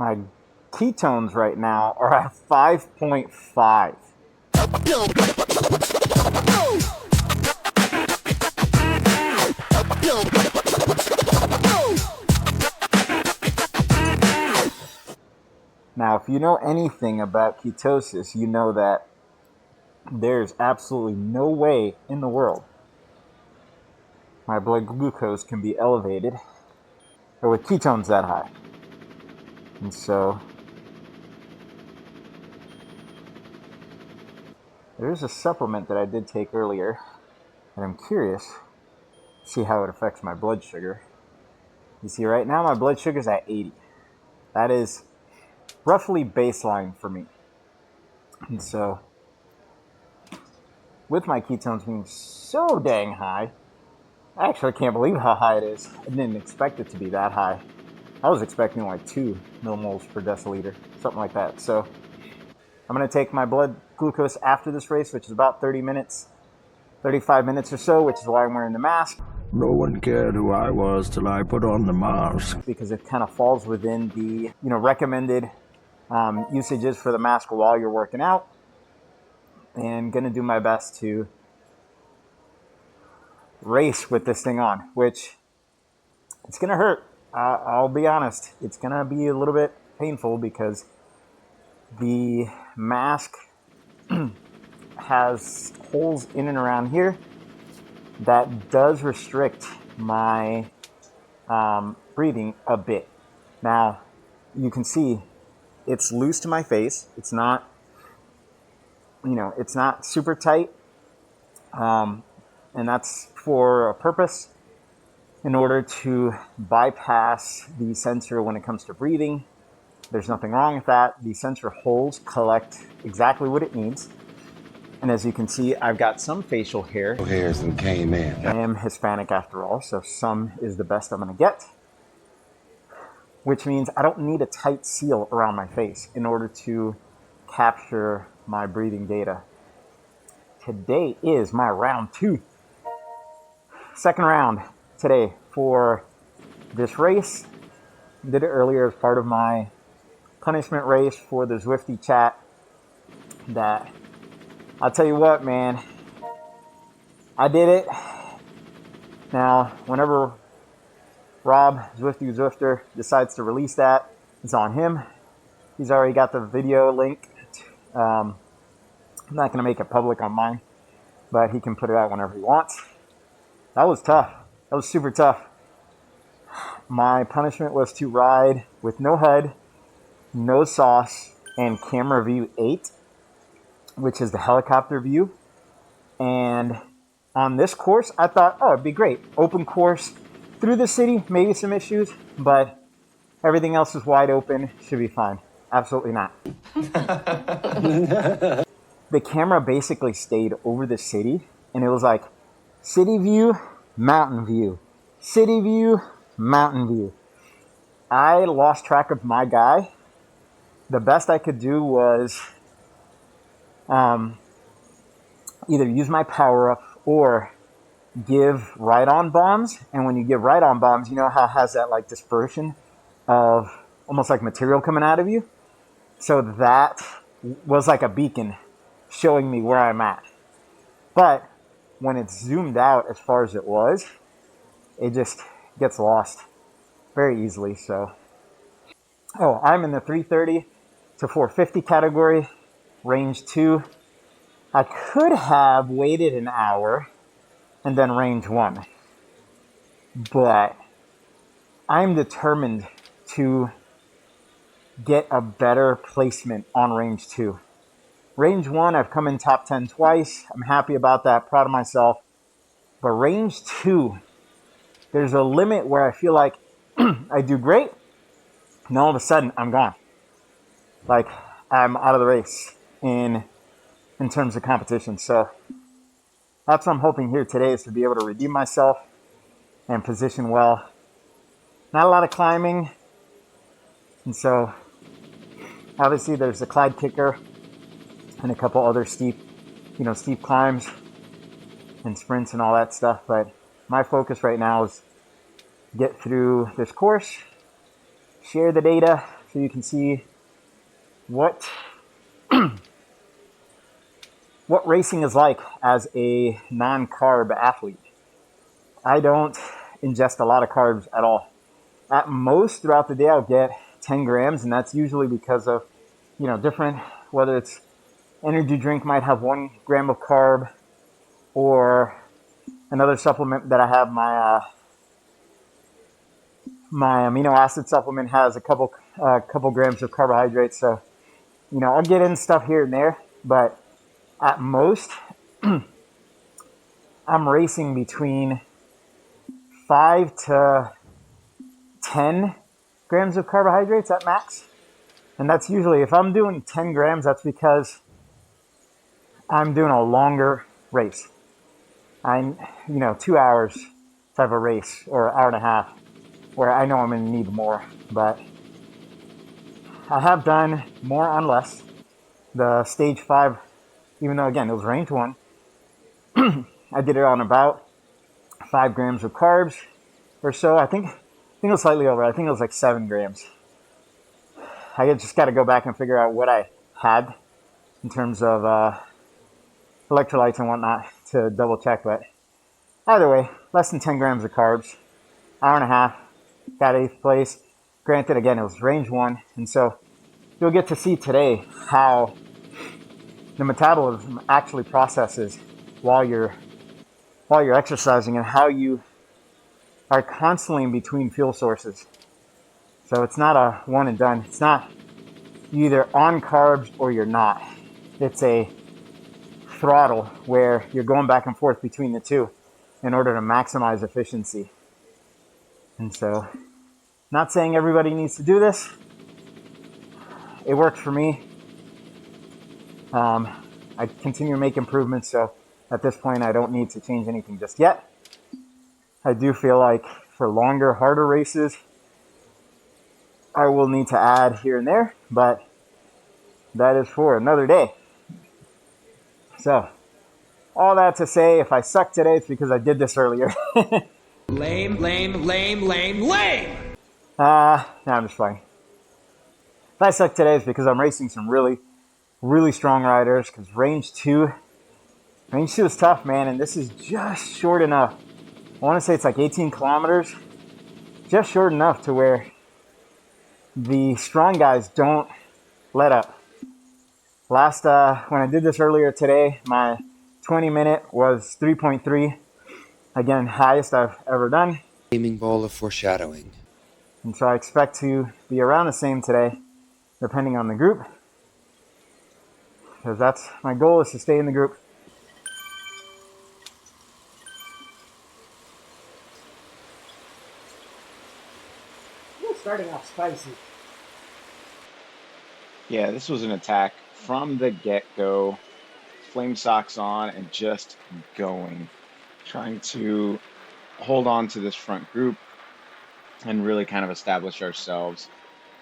My ketones right now are at 5.5. Now, if you know anything about ketosis, you know that there's absolutely no way in the world my blood glucose can be elevated or with ketones that high. And so there's a supplement that I did take earlier, and I'm curious to see how it affects my blood sugar. You see, right now my blood sugar is at 80. That is roughly baseline for me. And so with my ketones being so dang high, I actually can't believe how high it is. I didn't expect it to be that high. I was expecting like 2 millimoles per deciliter, something like that. So I'm going to take my blood glucose after this race, which is about 35 minutes or so, which is why I'm wearing the mask. No one cared who I was till I put on the mask. Because it kind of falls within the recommended usages for the mask while you're working out. And going to do my best to race with this thing on, which it's going to hurt. I'll be honest. It's going to be a little bit painful because the mask has holes in and around here that does restrict my breathing a bit. Now, you can see it's loose to my face. It's not, it's not super tight. And that's for a purpose, in order to bypass the sensor when it comes to breathing. There's nothing wrong with that. The sensor holes collect exactly what it needs. And as you can see, I've got some facial hair. Hairs and came in. I am Hispanic after all, so some is the best I'm going to get. Which means I don't need a tight seal around my face in order to capture my breathing data. Today is my round 2. Second round today for this race. Did it earlier as part of my punishment race for the Zwifty chat. That, I'll tell you what, man, I did it. Now, whenever Rob, Zwifty Zwifter, decides to release that, it's on him. He's already got the video link. I'm not going to make it public on mine, but he can put it out whenever he wants. That was tough. That was super tough. My punishment was to ride with no HUD, no sauce, and camera view 8, which is the helicopter view. And on this course, I thought, oh, it'd be great. Open course through the city, maybe some issues, but everything else is wide open. Should be fine. Absolutely not. The camera basically stayed over the city, and it was like city view, mountain view, city view, mountain view. I lost track of my guy. The best I could do was either use my power up or give right-on bombs. And when you give right-on bombs, you know how it has that like dispersion of almost like material coming out of you? So that was like a beacon showing me where I'm at. But when it's zoomed out as far as it was, it just gets lost very easily. So, I'm in the 330 to 450 category, range 2. I could have waited an hour and then range 1, but I'm determined to get a better placement on range 2. Range 1, I've come in top 10 twice. I'm happy about that, proud of myself. But range 2, there's a limit where I feel like I do great, and all of a sudden I'm gone. Like I'm out of the race in terms of competition. So that's what I'm hoping here today, is to be able to redeem myself and position well. Not a lot of climbing, and so obviously there's the Clyde kicker and a couple other steep climbs and sprints and all that stuff. But my focus right now is get through this course, share the data, so you can see what what racing is like as a non-carb athlete. I don't ingest a lot of carbs at all. At most throughout the day, I'll get 10 grams, and that's usually because of, different, whether it's energy drink might have 1 gram of carb, or another supplement that I have, my amino acid supplement has a couple grams of carbohydrates. So, I'll get in stuff here and there, but at most, I'm racing between 5 to 10 grams of carbohydrates at max. And that's usually, if I'm doing 10 grams, that's because I'm doing a longer race. 2 hours type of race, or hour and a half, where I know I'm going to need more. But I have done more on less. The stage 5, even though, again, it was range 1, I did it on about 5 grams of carbs or so. I think it was slightly over. I think it was like 7 grams. I just got to go back and figure out what I had in terms of electrolytes and whatnot to double check. But either way, less than 10 grams of carbs, hour and a half, got 8th place. Granted, again, it was range 1. And so you'll get to see today how the metabolism actually processes while you're exercising, and how you are constantly in between fuel sources. So it's not a one and done. It's not you either on carbs or you're not. It's a throttle where you're going back and forth between the two in order to maximize efficiency. And so, not saying everybody needs to do this. It worked for me. I continue to make improvements, so at this point I don't need to change anything just yet. I do feel like for longer, harder races, I will need to add here and there, but that is for another day. So, all that to say, if I suck today, it's because I did this earlier. Lame, lame, lame, lame, lame! No, I'm just playing. If I suck today, it's because I'm racing some really, really strong riders, because range 2 is tough, man, and this is just short enough. I want to say it's like 18 kilometers, just short enough to where the strong guys don't let up. When I did this earlier today, my 20-minute was 3.3. Again, highest I've ever done. Gaming ball of foreshadowing. And so I expect to be around the same today, depending on the group. Because that's my goal, is to stay in the group. Starting off spicy. Yeah, this was an attack from the get-go. Flame socks on and just going. Trying to hold on to this front group and really kind of establish ourselves.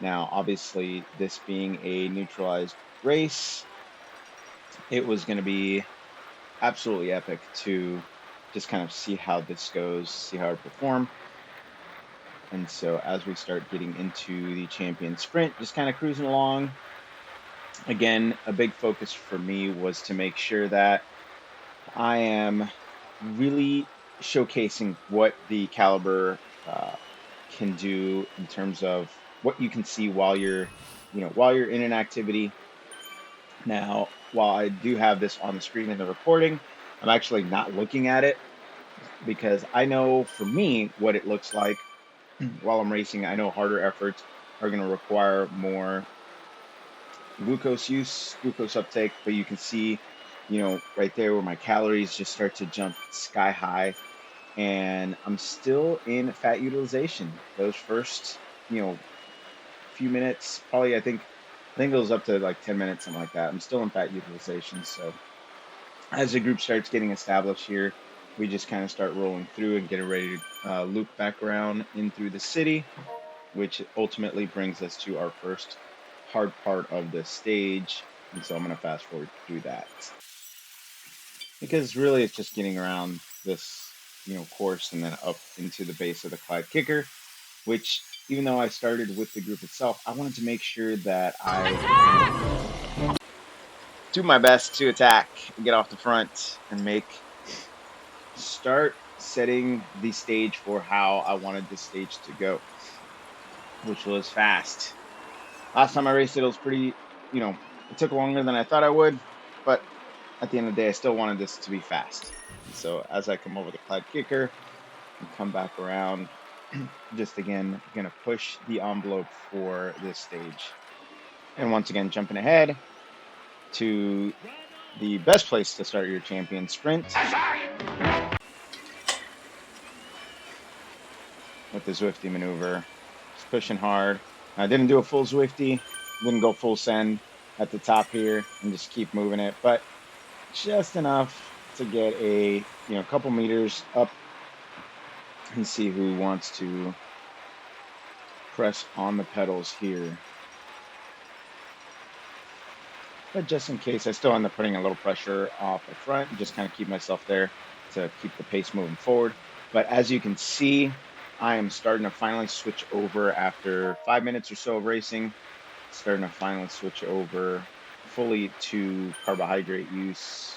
Now, obviously, this being a neutralized race, it was going to be absolutely epic to just kind of see how this goes, see how I perform. And so as we start getting into the champion sprint, just kind of cruising along. Again, a big focus for me was to make sure that I am really showcasing what the caliber can do in terms of what you can see while you're, while you're in an activity. Now, while I do have this on the screen in the recording, I'm actually not looking at it because I know for me what it looks like while I'm racing. I know harder efforts are going to require more glucose use, glucose uptake, but you can see, right there where my calories just start to jump sky high, and I'm still in fat utilization. Those first, few minutes, probably, I think it was up to like 10 minutes, something like that. I'm still in fat utilization. So as the group starts getting established here, we just kind of start rolling through and getting ready to loop back around in through the city, which ultimately brings us to our first hard part of the stage. And so I'm going to fast forward through that, because really it's just getting around this, course and then up into the base of the Clyde Kicker, which even though I started with the group itself, I wanted to make sure that I do my best to attack, get off the front, and start setting the stage for how I wanted this stage to go, which was fast. Last time I raced it, it was pretty, it took longer than I thought I would, but at the end of the day, I still wanted this to be fast. And so as I come over the Clyde kicker and come back around, just again, gonna push the envelope for this stage. And once again, jumping ahead to the best place to start your champion sprint with the Zwifty maneuver. Just pushing hard. I didn't do a full Zwifty, didn't go full send at the top here and just keep moving it, but just enough to get a couple meters up and see who wants to press on the pedals here. But just in case, I still end up putting a little pressure off the front and just kind of keep myself there to keep the pace moving forward. But as you can see, I am starting to finally switch over after 5 minutes or so of racing, starting to finally switch over fully to carbohydrate use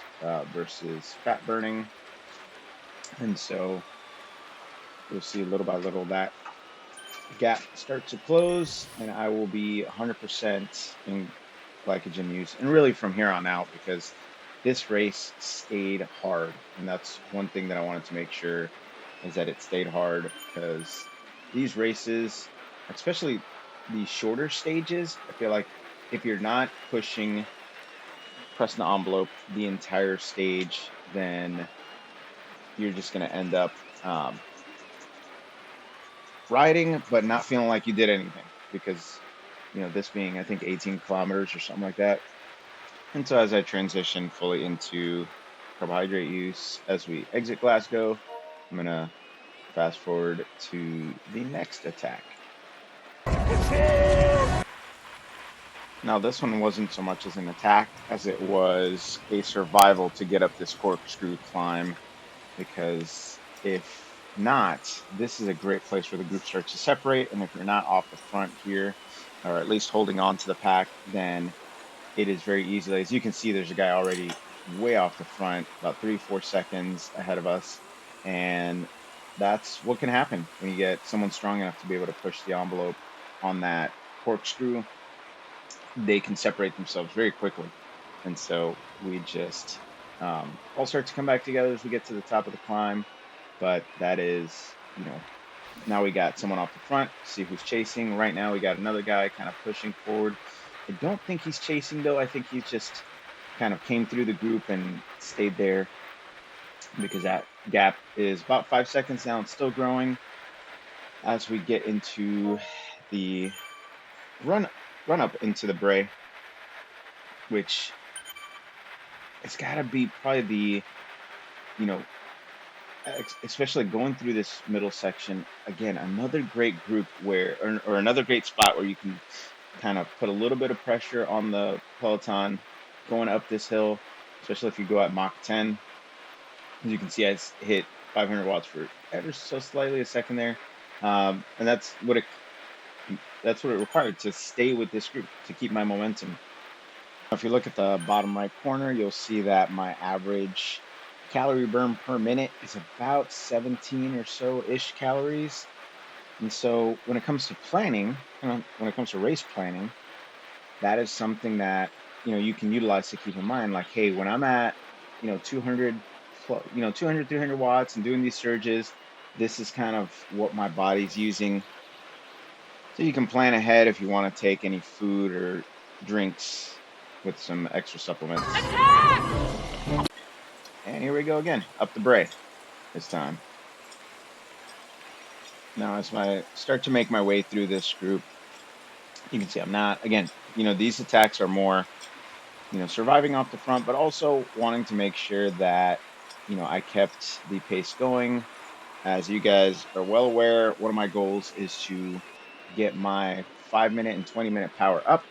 versus fat burning. And so you'll see little by little that gap start to close, and I will be 100% in glycogen use, and really from here on out, because this race stayed hard, and that's one thing that I wanted to make sure is that it stayed hard, because these races, especially the shorter stages, I feel like if you're not pressing the envelope the entire stage, then you're just going to end up riding but not feeling like you did anything, because this being, I think, 18 kilometers or something like that. And so as I transition fully into carbohydrate use as we exit Glasgow, I'm going to fast forward to the next attack. Now, this one wasn't so much as an attack as it was a survival to get up this corkscrew climb, because if not, this is a great place where the group starts to separate. And if you're not off the front here, or at least holding on to the pack, then it is very easily, as you can see, there's a guy already way off the front, about 3-4 seconds ahead of us. And that's what can happen when you get someone strong enough to be able to push the envelope on that corkscrew. They can separate themselves very quickly. And so we just all start to come back together as we get to the top of the climb. But that is, now we got someone off the front, see who's chasing. Right now we got another guy kind of pushing forward. I don't think he's chasing, though. I think he's just kind of came through the group and stayed there, because that gap is about 5 seconds now. It's still growing as we get into the run up into the Bray, which it's got to be probably the, especially going through this middle section, again, another great group or another great spot where you can kind of put a little bit of pressure on the peloton going up this hill, especially if you go at Mach 10. As you can see, I hit 500 watts for ever so slightly a second there, and that's what it required to stay with this group, to keep my momentum. If you look at the bottom right corner, you'll see that my average calorie burn per minute is about 17 or so ish calories. And so when it comes to planning, when it comes to race planning, that is something that you can utilize to keep in mind. Like, hey, when I'm at 200 300 watts and doing these surges, this is kind of what my body's using. So you can plan ahead if you want to take any food or drinks with some extra supplements. And here we go again, up the Bray this time. Now, as I start to make my way through this group, you can see I'm not, again, these attacks are more, surviving off the front, but also wanting to make sure that, I kept the pace going. As you guys are well aware, one of my goals is to get my 5-minute and 20-minute power up.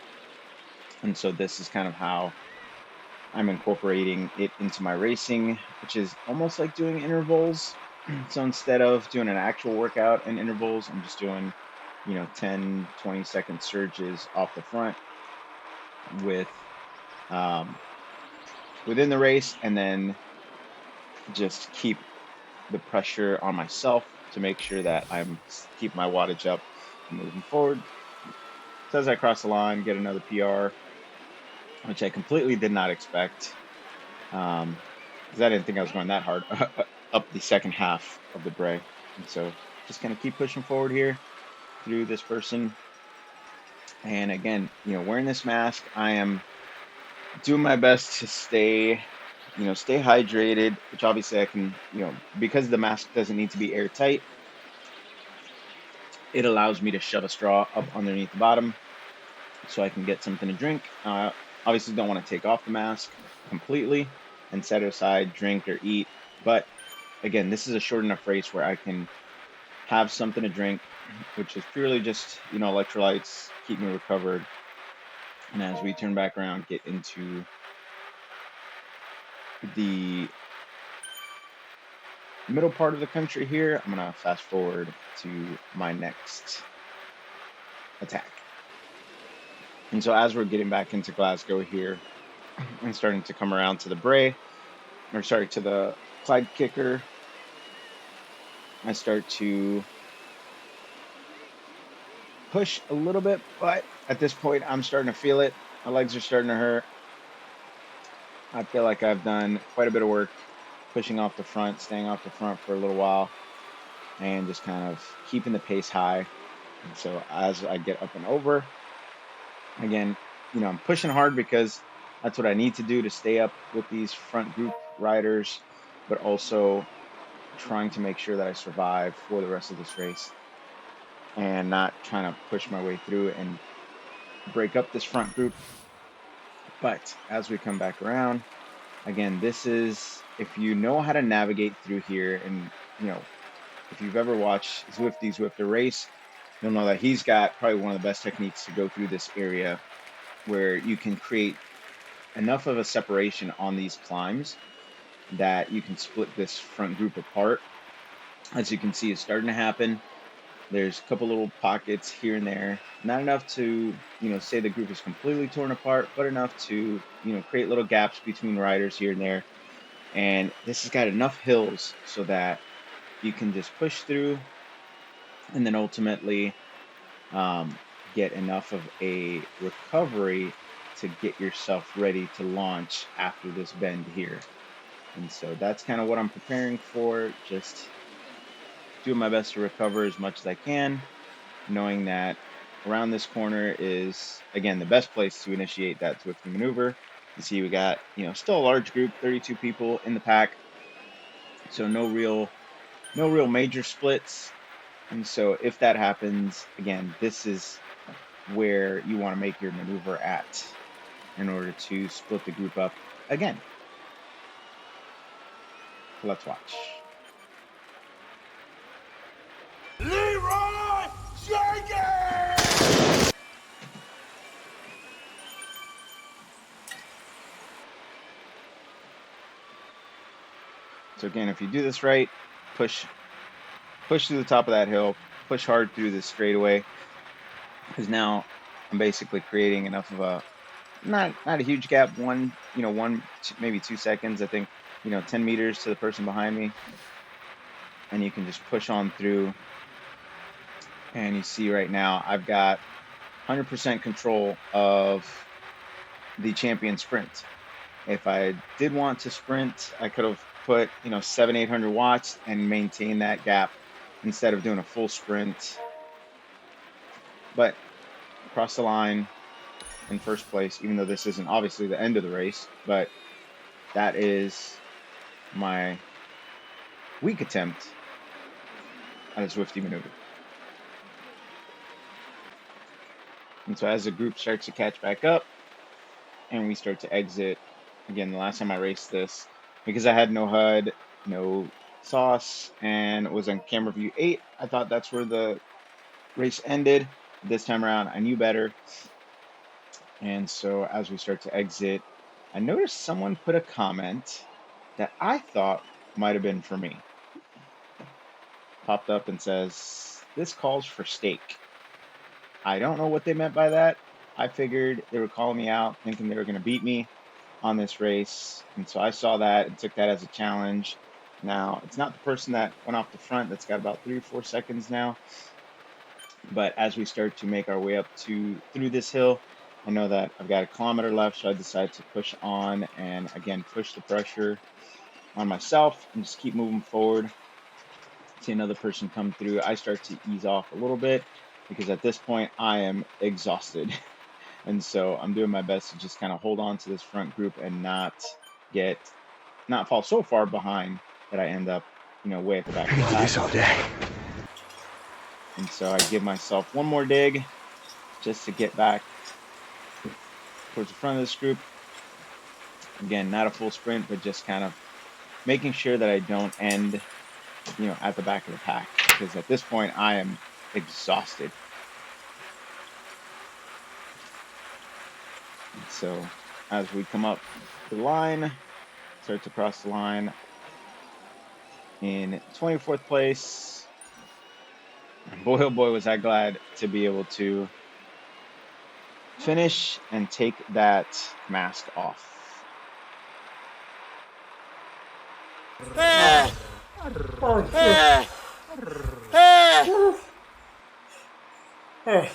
And so this is kind of how I'm incorporating it into my racing, which is almost like doing intervals. So instead of doing an actual workout in intervals, I'm just doing 10, 20-second surges off the front with within the race, and then just keep the pressure on myself to make sure that I'm keep my wattage up and moving forward. So as I cross the line, get another PR, which I completely did not expect, because I didn't think I was going that hard up the second half of the Bray. And so just gonna keep pushing forward here through this person. And again, wearing this mask, I am doing my best to stay hydrated, which obviously I can, because the mask doesn't need to be airtight, it allows me to shove a straw up underneath the bottom so I can get something to drink. Obviously, don't want to take off the mask completely and set it aside, drink or eat. But again, this is a short enough race where I can have something to drink, which is purely just, electrolytes, keep me recovered. And as we turn back around, get into the middle part of the country here, I'm going to fast forward to my next attack. And so as we're getting back into Glasgow here and starting to come around to the Bray, or sorry, to the Clyde kicker, I start to push a little bit, but at this point, I'm starting to feel it. My legs are starting to hurt. I feel like I've done quite a bit of work pushing off the front, staying off the front for a little while, and just kind of keeping the pace high. And so as I get up and over, again, I'm pushing hard because that's what I need to do to stay up with these front group riders, but also trying to make sure that I survive for the rest of this race and not trying to push my way through and break up this front group. But as we come back around, again, this is, if you know how to navigate through here, and if you've ever watched Zwifter race, you'll know that he's got probably one of the best techniques to go through this area where you can create enough of a separation on these climbs that you can split this front group apart. As you can see, it's starting to happen. There's a couple little pockets here and there, not enough to, say the group is completely torn apart, but enough to, create little gaps between riders here and there. And this has got enough hills so that you can just push through and then ultimately get enough of a recovery to get yourself ready to launch after this bend here. And so that's kind of what I'm preparing for, just doing my best to recover as much as I can, knowing that around this corner is, again, the best place to initiate that Zwift maneuver. You see we got, still a large group, 32 people in the pack. So no real major splits. And so if that happens, again, this is where you want to make your maneuver at in order to split the group up again. Let's watch. Leroy Jenkins! So again, if you do this right, push through the top of that hill, push hard through this straightaway, because now I'm basically creating enough of a, not a huge gap, maybe 2 seconds, I think, 10 meters to the person behind me, and you can just push on through. And you see right now I've got 100% control of the champion sprint. If I did want to sprint, I could have put 700-800 watts and maintain that gap instead of doing a full sprint. But across the line in first place, even though this isn't obviously the end of the race, but that is my weak attempt at a Zwifty maneuver. And so as the group starts to catch back up and we start to exit, again, the last time I raced this, because I had no HUD, no sauce, and it was on camera view 8, I thought that's where the race ended. This time around, I knew better. And so as we start to exit, I noticed someone put a comment that I thought might have been for me. Popped up and says, "This calls for steak." I don't know what they meant by that. I figured they were calling me out, thinking they were going to beat me on this race. And so I saw that and took that as a challenge. Now, it's not the person that went off the front that's got about 3 or 4 seconds now. But as we start to make our way up to through this hill, I know that I've got a kilometer left, so I decided to push on and again push the pressure on myself and just keep moving forward. See another person come through. I start to ease off a little bit because at this point I am exhausted. And so I'm doing my best to just kind of hold on to this front group and not fall so far behind that I end up, way at the back of the pack. all day. And so I give myself one more dig just to get back towards the front of this group. Again, not a full sprint, but just kind of making sure that I don't end, at the back of the pack, because at this point I am exhausted. And so as we come up the line, start to cross the line in 24th place. And boy, oh boy, was I glad to be able to finish and take that mask off. Hey,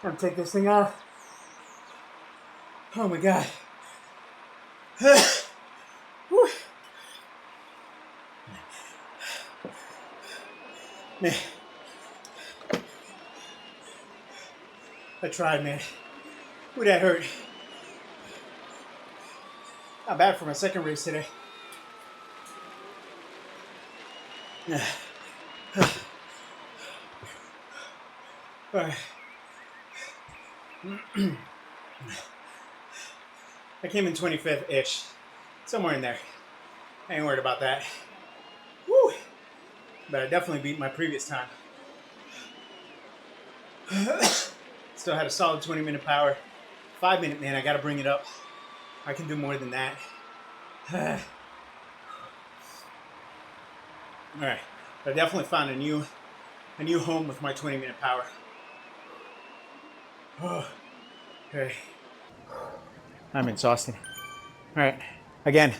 I'm gonna take this thing off. Oh my God. Man, I tried, man. Ooh, that hurt. Not bad for my second race today. All right. I came in 25th-ish, somewhere in there. I ain't worried about that. Woo! But I definitely beat my previous time. Still had a solid 20-minute power. 5-minute, man, I gotta bring it up. I can do more than that. All right, I definitely found a new home with my 20-minute power. Oh, okay. I'm exhausted. All right, again,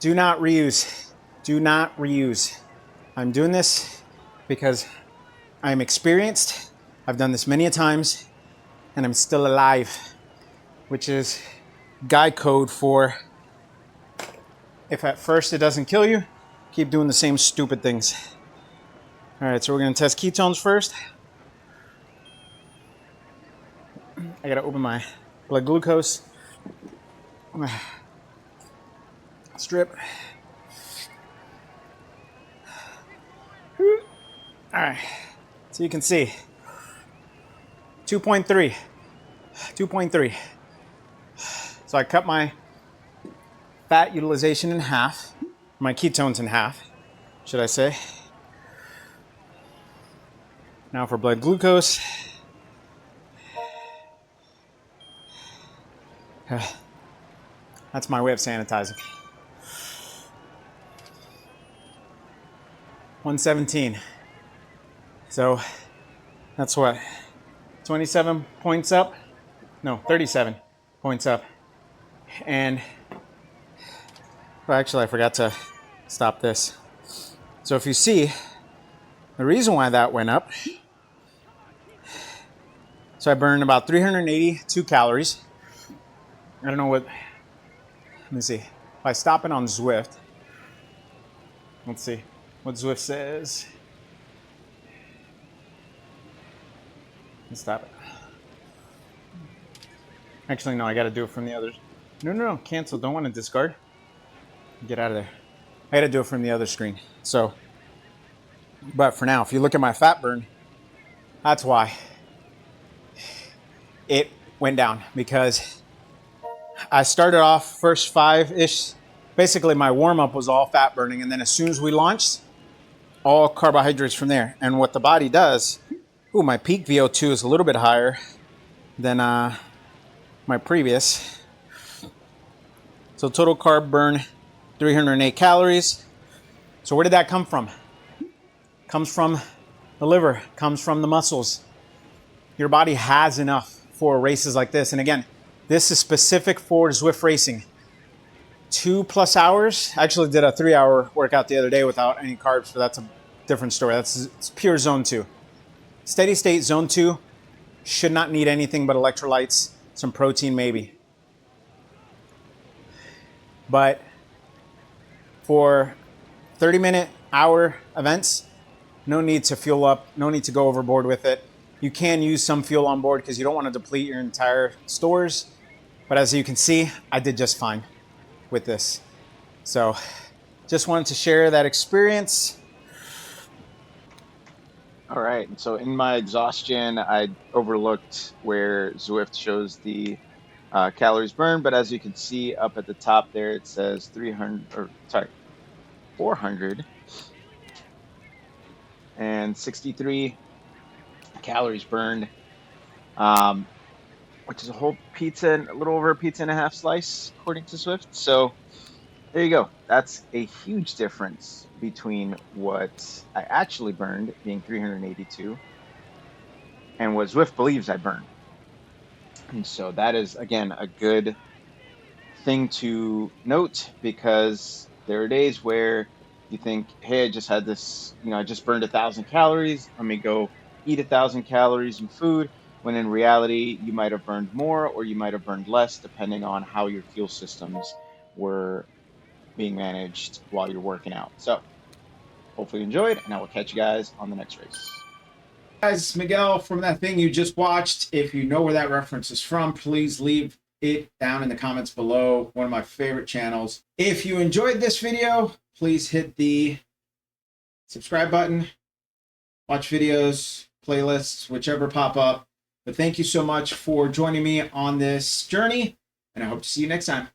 do not reuse. Do not reuse. I'm doing this because I'm experienced. I've done this many a times, and I'm still alive, which is guy code for if at first it doesn't kill you, keep doing the same stupid things. All right, so we're gonna test ketones first. I gotta open my blood glucose strip. All right, so you can see 2.3. So I cut my fat utilization in half, my ketones in half, should I say. Now for blood glucose. That's my way of sanitizing. 117. So that's what? 27 points up? No, 37 points up. And well, actually, I forgot to stop this. So if you see, the reason why that went up, so I burned about 382 calories. I don't know what, let me see. If I stop it on Zwift, let's see what Zwift says. Let's stop it. Actually, no, I got to do it from the others. No, cancel. Don't want to discard. Get out of there. I got to do it from the other screen. So, but for now, if you look at my fat burn, that's why it went down, because I started off first 5-ish. Basically, my warm-up was all fat burning, and then as soon as we launched, all carbohydrates from there. And what the body does, my peak VO2 is a little bit higher than my previous. So total carb burn, 308 calories. So where did that come from? Comes from The liver comes from the muscles. Your body has enough for races like this. And again, this is specific for Zwift racing. 2+ hours. I actually did a 3-hour workout the other day without any carbs, but that's a different story. It's pure zone 2. Steady state zone 2 should not need anything but electrolytes, some protein maybe. But for 30-minute, hour events, no need to fuel up, no need to go overboard with it. You can use some fuel on board because you don't want to deplete your entire stores. But as you can see, I did just fine with this. So just wanted to share that experience. All right, and so in my exhaustion, I overlooked where Zwift shows the calories burned, but as you can see up at the top there, it says 463 calories burned, which is a whole pizza, and a little over a pizza and a half slice, according to Zwift. So there you go. That's a huge difference between what I actually burned, being 382, and what Zwift believes I burned. And so that is, again, a good thing to note, because there are days where you think, hey, I just had this, I just burned 1,000 calories. Let me go eat 1,000 calories in food. When in reality, you might have burned more or you might have burned less, depending on how your fuel systems were being managed while you're working out. So hopefully you enjoyed, and I will catch you guys on the next race. Guys, Miguel from that thing you just watched. If you know where that reference is from, please leave it down in the comments below. One of my favorite channels. If you enjoyed this video, please hit the subscribe button, watch videos, playlists, whichever pop up. But thank you so much for joining me on this journey, and I hope to see you next time.